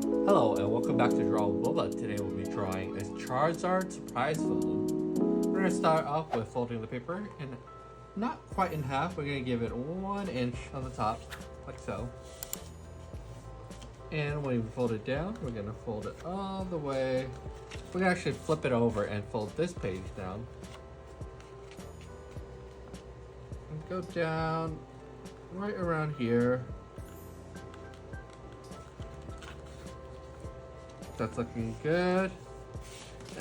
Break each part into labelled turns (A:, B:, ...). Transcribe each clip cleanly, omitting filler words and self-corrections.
A: Hello and welcome back to Draw with Boba. Today we'll be drawing a Charizard surprise balloon. We're going to start off with folding the paper and not quite in half. We're going to give it 1 inch on the top, like so. And when we fold it down, we're going to fold it all the way. We're going to actually flip it over and fold this page down. And go down right around here. That's looking good.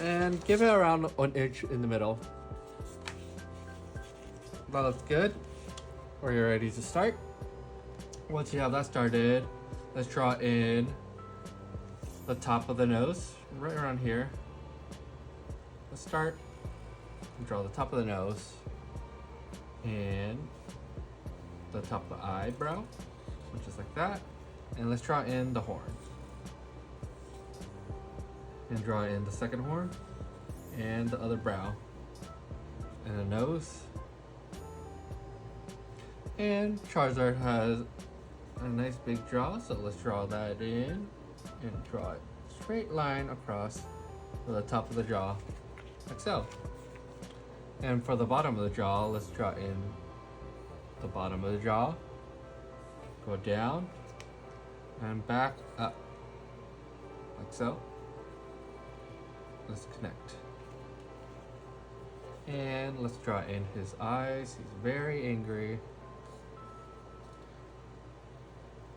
A: And give it around 1 inch in the middle. That looks good. We're ready to start. Once you have that started, let's draw in the top of the nose, right around here. Let's start and draw the top of the nose and the top of the eyebrow, just like that. And let's draw in the horn. And draw in the second horn and the other brow and the nose. And Charizard has a nice big jaw, so let's draw that in and draw a straight line across to the top of the jaw, like so. And for the bottom of the jaw, let's draw in the bottom of the jaw, go down and back up, like so. Let's connect. And let's draw in his eyes. He's very angry.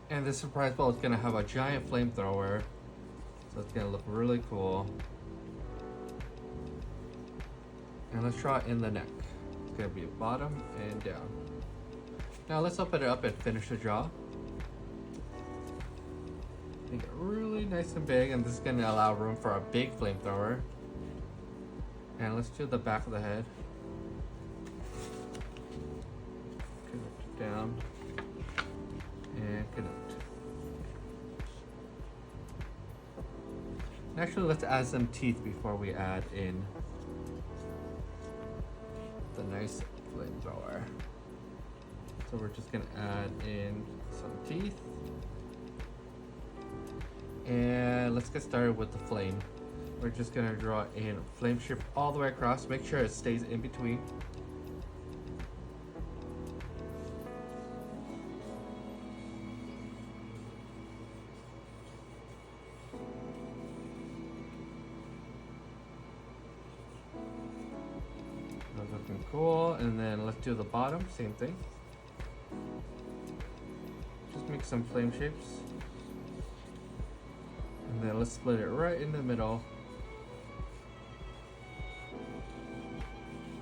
A: And this surprise ball is gonna have a giant flamethrower. So it's gonna look really cool. And let's draw in the neck. It's gonna be bottom and down. Now let's open it up and finish the jaw. Make it really nice and big, and this is going to allow room for a big flamethrower. And let's do the back of the head. Connect it down and connect. Actually, let's add some teeth before we add in the nice flamethrower. So we're just going to add in some teeth. And let's get started with the flame. We're just gonna draw in a flame strip all the way across. Make sure it stays in between. That's looking cool. And then let's do the bottom, same thing. Just make some flame shapes. And then let's split it right in the middle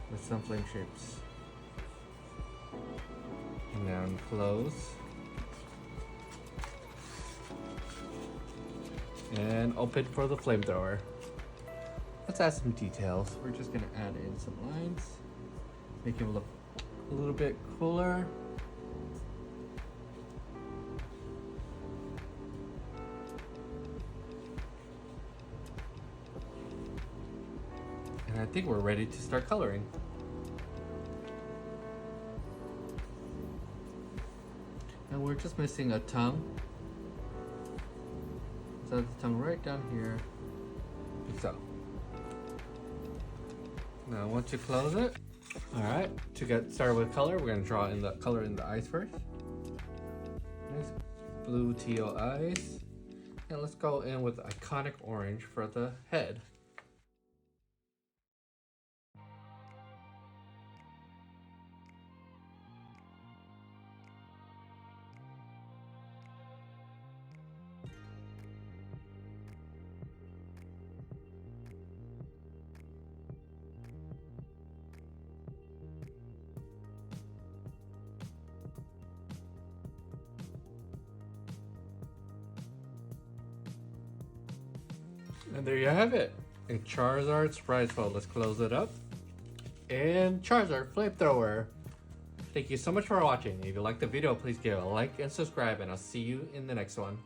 A: with some flame shapes. And then close. And open for the flamethrower. Let's add some details. We're just gonna add in some lines, make him look a little bit cooler. And I think we're ready to start coloring. And we're just missing a tongue. So the tongue right down here, like so. Now once you close it, all right, to get started with color, we're gonna draw in the color in the eyes first. Nice blue teal eyes. And let's go in with iconic orange for the head. And there you have it, a Charizard surprise ball. Let's close it up. And Charizard flamethrower. Thank you so much for watching. If you liked the video, please give it a like and subscribe, and I'll see you in the next one.